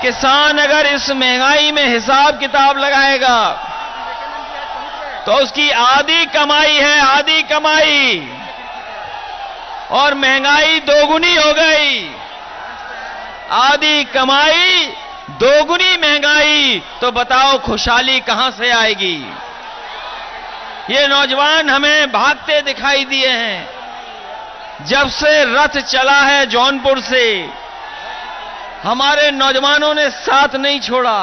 किसान अगर इस महंगाई में हिसाब किताब लगाएगा तो उसकी आधी कमाई है, आधी कमाई, और महंगाई दोगुनी हो गई। आधी कमाई, दोगुनी महंगाई, तो बताओ खुशहाली कहां से आएगी? ये नौजवान हमें भागते दिखाई दिए हैं। जब से रथ चला है जौनपुर से, हमारे नौजवानों ने साथ नहीं छोड़ा।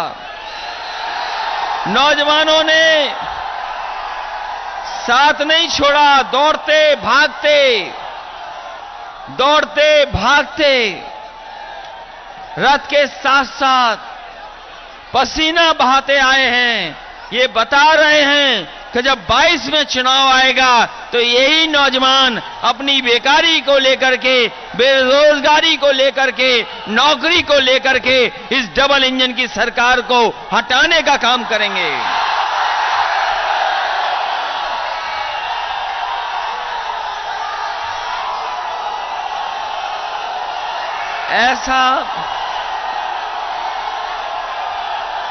नौजवानों ने साथ नहीं छोड़ा, दौड़ते भागते रथ के साथ साथ पसीना बहाते आए हैं। ये बता रहे हैं कि जब 22 में चुनाव आएगा तो यही नौजवान अपनी बेकारी को लेकर के, बेरोजगारी को लेकर के, नौकरी को लेकर के इस डबल इंजन की सरकार को हटाने का काम करेंगे।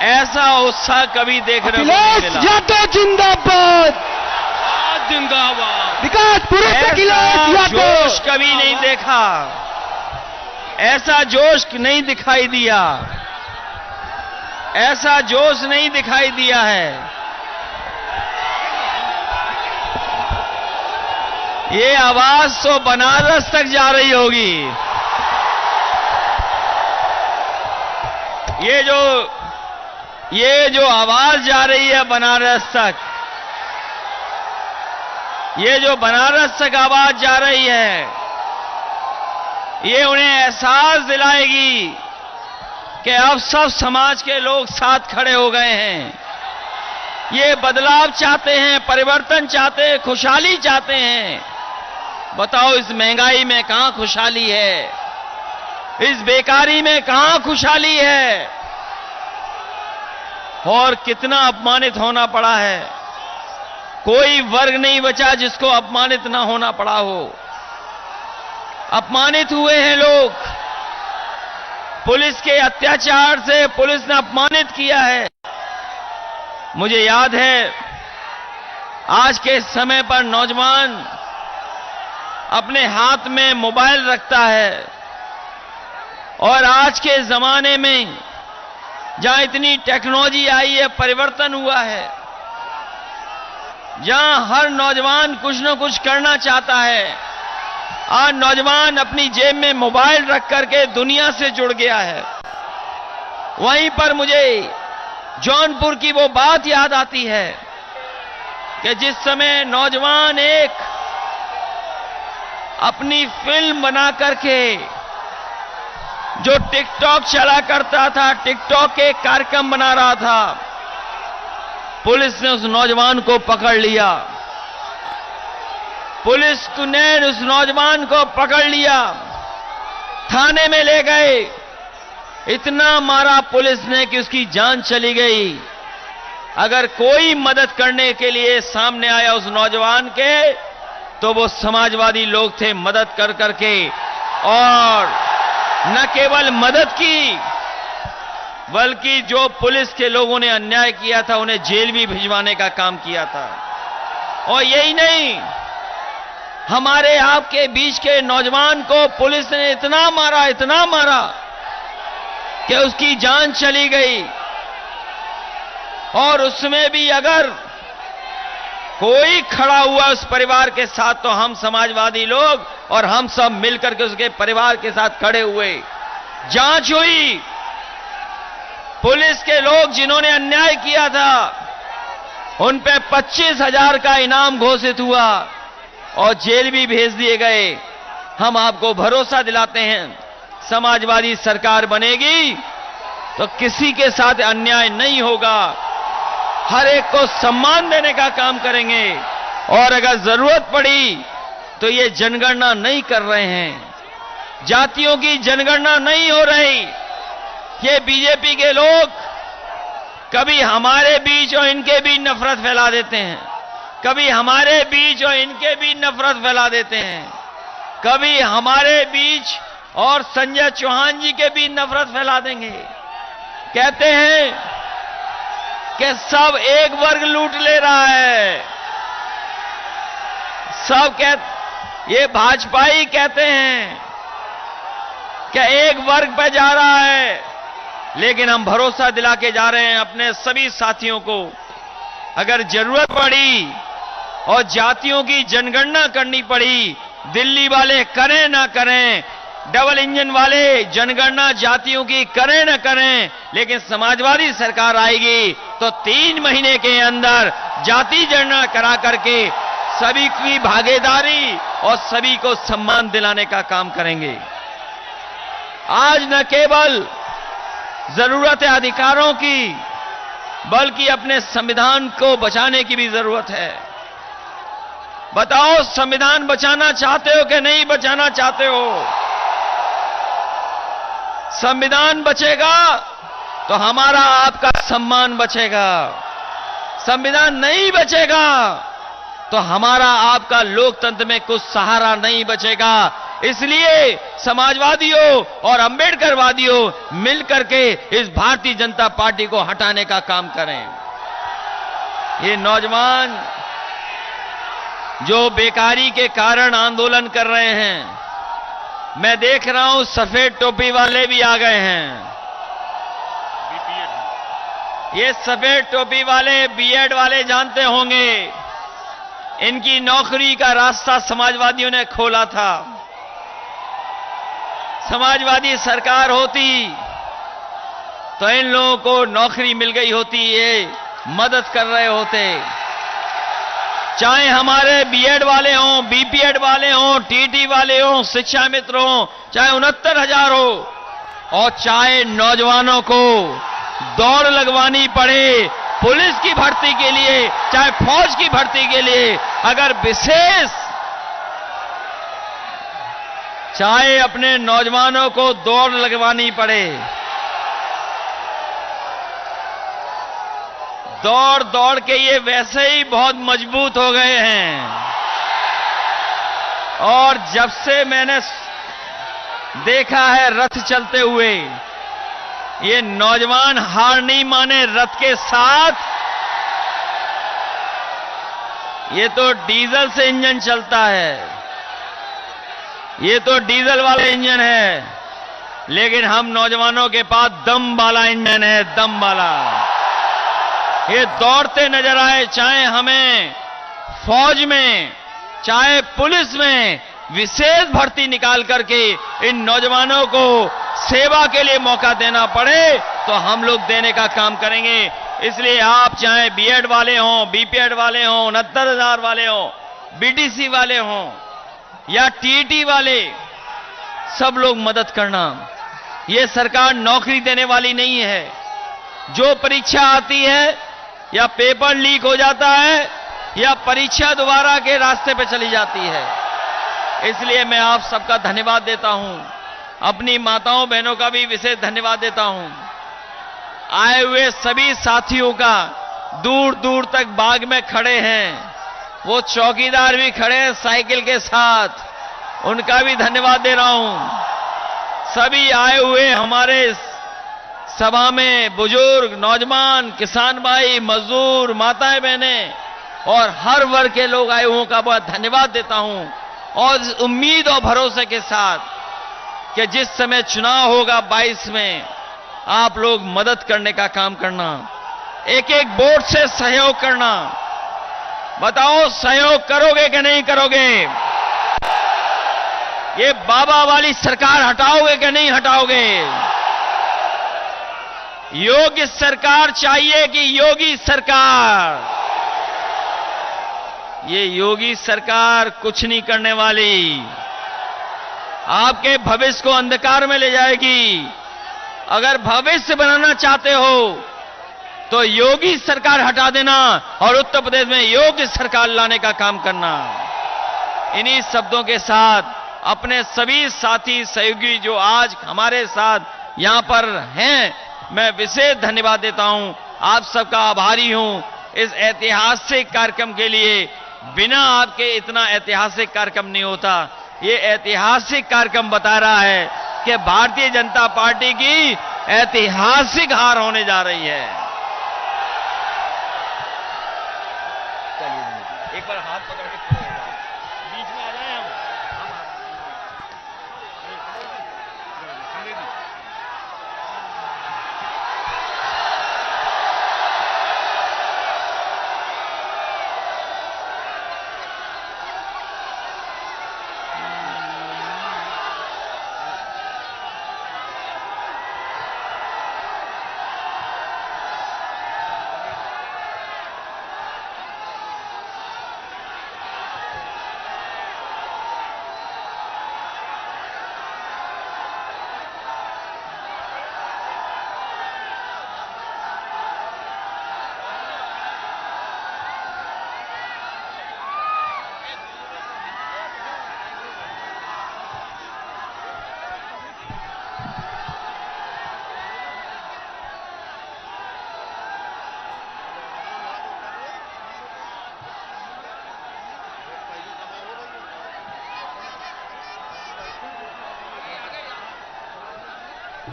ऐसा उत्साह कभी देखने को नहीं मिला। यादव जिंदाबाद, जिंदाबाद। विकास पुरुष अखिलेश यादव। जोश कभी नहीं देखा, ऐसा जोश नहीं दिखाई दिया, ऐसा जोश नहीं दिखाई दिया है। ये आवाज तो बनारस तक जा रही होगी। ये जो आवाज जा रही है बनारस तक, ये जो बनारस तक आवाज जा रही है, ये उन्हें एहसास दिलाएगी कि अब सब समाज के लोग साथ खड़े हो गए हैं। ये बदलाव चाहते हैं, परिवर्तन चाहते हैं, खुशहाली चाहते हैं। बताओ इस महंगाई में कहां खुशहाली है? इस बेकारी में कहां खुशहाली है? और कितना अपमानित होना पड़ा है। कोई वर्ग नहीं बचा जिसको अपमानित ना होना पड़ा हो। अपमानित हुए हैं लोग। पुलिस के अत्याचार से पुलिस ने अपमानित किया है। मुझे याद है आज के समय पर नौजवान अपने हाथ में मोबाइल रखता है, और आज के जमाने में जहां इतनी टेक्नोलॉजी आई है, परिवर्तन हुआ है, जहां हर नौजवान कुछ न कुछ करना चाहता है, आज नौजवान अपनी जेब में मोबाइल रख करके दुनिया से जुड़ गया है। वहीं पर मुझे जौनपुर की वो बात याद आती है कि जिस समय नौजवान एक अपनी फिल्म बना करके जो टिकटॉक चला करता था, टिकटॉक के कार्यक्रम बना रहा था, पुलिस ने उस नौजवान को पकड़ लिया। पुलिस ने उस नौजवान को पकड़ लिया, थाने में ले गए। इतना मारा पुलिस ने कि उसकी जान चली गई। अगर कोई मदद करने के लिए सामने आया उस नौजवान के, तो वो समाजवादी लोग थे। मदद कर करके, और न केवल मदद की, बल्कि जो पुलिस के लोगों ने अन्याय किया था उन्हें जेल भी भिजवाने का काम किया था। और यही नहीं, हमारे आपके बीच के नौजवान को पुलिस ने इतना मारा कि उसकी जान चली गई। और उसमें भी अगर कोई खड़ा हुआ उस परिवार के साथ, तो हम समाजवादी लोग और हम सब मिलकर के उसके परिवार के साथ खड़े हुए। जांच हुई, पुलिस के लोग जिन्होंने अन्याय किया था उन पे 25,000 का इनाम घोषित हुआ और जेल भी भेज दिए गए। हम आपको भरोसा दिलाते हैं, समाजवादी सरकार बनेगी तो किसी के साथ अन्याय नहीं होगा। हर एक को सम्मान देने का काम करेंगे। और अगर जरूरत पड़ी तो ये जनगणना नहीं कर रहे हैं, जातियों की जनगणना नहीं हो रही। ये बीजेपी के लोग कभी हमारे बीच और इनके बीच नफरत फैला देते हैं, कभी हमारे बीच और इनके बीच नफरत फैला देते हैं, कभी हमारे बीच और संजय चौहान जी के बीच नफरत फैला देंगे। कहते हैं कि सब एक वर्ग लूट ले रहा है, ये भाजपाई कहते हैं कि एक वर्ग पे जा रहा है, लेकिन हम भरोसा दिला के जा रहे हैं अपने सभी साथियों को, अगर जरूरत पड़ी और जातियों की जनगणना करनी पड़ी, दिल्ली वाले करें ना करें, डबल इंजन वाले जनगणना जातियों की करें ना करें, लेकिन समाजवादी सरकार आएगी तो 3 महीने के अंदर जाति जनगणना करा करके सभी की भागीदारी और सभी को सम्मान दिलाने का काम करेंगे। आज न केवल जरूरत है अधिकारों की, बल्कि अपने संविधान को बचाने की भी जरूरत है। बताओ, संविधान बचाना चाहते हो कि नहीं बचाना चाहते हो? संविधान बचेगा तो हमारा आपका सम्मान बचेगा, संविधान नहीं बचेगा तो हमारा आपका लोकतंत्र में कुछ सहारा नहीं बचेगा। इसलिए समाजवादियों और अंबेडकरवादियों मिलकर के इस भारतीय जनता पार्टी को हटाने का काम करें। ये नौजवान जो बेकारी के कारण आंदोलन कर रहे हैं, मैं देख रहा हूं सफेद टोपी वाले भी आ गए हैं। ये सफेद टोपी वाले बीएड वाले जानते होंगे, इनकी नौकरी का रास्ता समाजवादियों ने खोला था। समाजवादी सरकार होती तो इन लोगों को नौकरी मिल गई होती, ये मदद कर रहे होते। चाहे हमारे बीएड वाले हों, बीपीएड वाले हों, टीटी वाले हों, शिक्षा मित्र हों, चाहे 69,000 हो, और चाहे नौजवानों को दौड़ लगवानी पड़े पुलिस की भर्ती के लिए, चाहे फौज की भर्ती के लिए, अगर विशेष चाहे अपने नौजवानों को दौड़ लगवानी पड़े, दौड़ दौड़ के ये वैसे ही बहुत मजबूत हो गए हैं। और जब से मैंने देखा है रथ चलते हुए, ये नौजवान हार नहीं माने रथ के साथ। ये तो डीजल से इंजन चलता है, ये तो डीजल वाला इंजन है, लेकिन हम नौजवानों के पास दम वाला इंजन है, दम वाला। ये दौड़ते नजर आए, चाहे हमें फौज में, चाहे पुलिस में विशेष भर्ती निकाल करके इन नौजवानों को सेवा के लिए मौका देना पड़े तो हम लोग देने का काम करेंगे। इसलिए आप चाहे बीएड वाले हों, बीपीएड वाले हों, 69,000 वाले हों, बीटीसी वाले हों या टीटी वाले, सब लोग मदद करना। ये सरकार नौकरी देने वाली नहीं है। जो परीक्षा आती है या पेपर लीक हो जाता है या परीक्षा दोबारा के रास्ते पे चली जाती है। इसलिए मैं आप सबका धन्यवाद देता हूं, अपनी माताओं बहनों का भी विशेष धन्यवाद देता हूं। आए हुए सभी साथियों का, दूर दूर तक बाग में खड़े हैं, वो चौकीदार भी खड़े हैं साइकिल के साथ, उनका भी धन्यवाद दे रहा हूं। सभी आए हुए हमारे सभा में बुजुर्ग, नौजवान, किसान भाई, मजदूर, माताएं बहनें और हर वर्ग के लोग आए हुओं का बहुत धन्यवाद देता हूं। और उम्मीद और भरोसे के साथ कि जिस समय चुनाव होगा 22 में, आप लोग मदद करने का काम करना, एक एक वोट से सहयोग करना। बताओ, सहयोग करोगे कि नहीं करोगे? ये बाबा वाली सरकार हटाओगे कि नहीं हटाओगे? योगी सरकार चाहिए कि योगी सरकार? ये योगी सरकार कुछ नहीं करने वाली, आपके भविष्य को अंधकार में ले जाएगी। अगर भविष्य बनाना चाहते हो तो योगी सरकार हटा देना और उत्तर प्रदेश में योगी सरकार लाने का काम करना। इन्हीं शब्दों के साथ अपने सभी साथी सहयोगी जो आज हमारे साथ यहां पर हैं, मैं विशेष धन्यवाद देता हूं। आप सबका आभारी हूं इस ऐतिहासिक कार्यक्रम के लिए। बिना आपके इतना ऐतिहासिक कार्यक्रम नहीं होता। ये ऐतिहासिक कार्यक्रम बता रहा है कि भारतीय जनता पार्टी की ऐतिहासिक हार होने जा रही है। चलिए एक बार हाथ पकड़ के खड़े हो जाओ, बीच में आ जाए हम।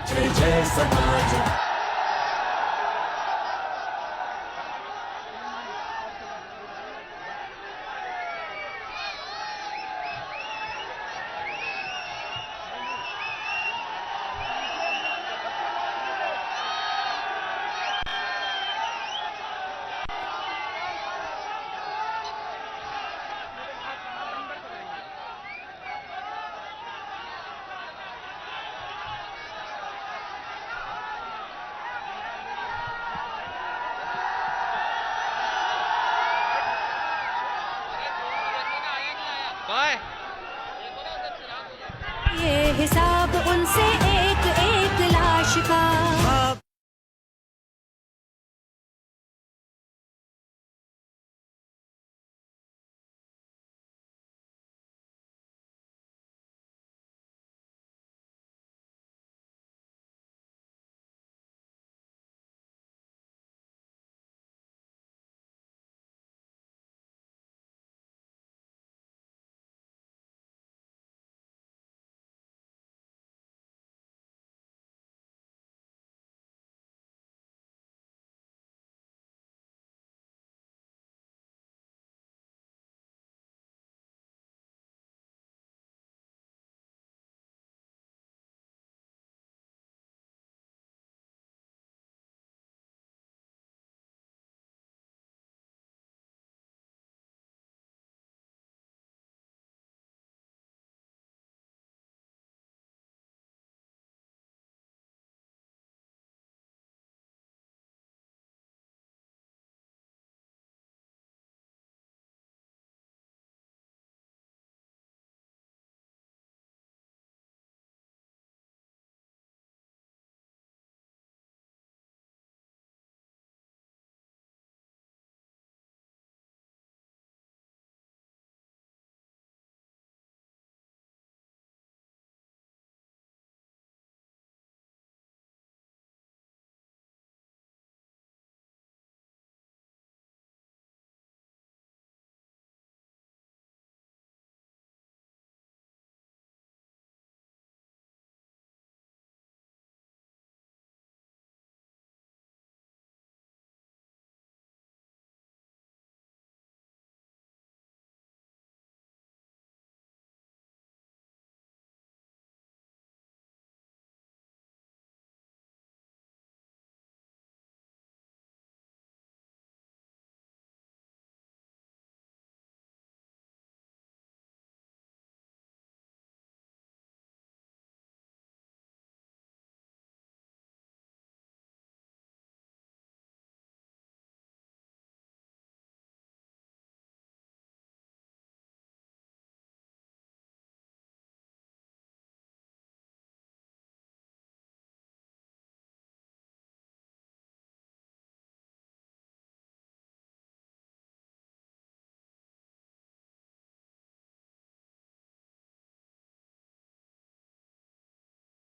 जय जय समाज।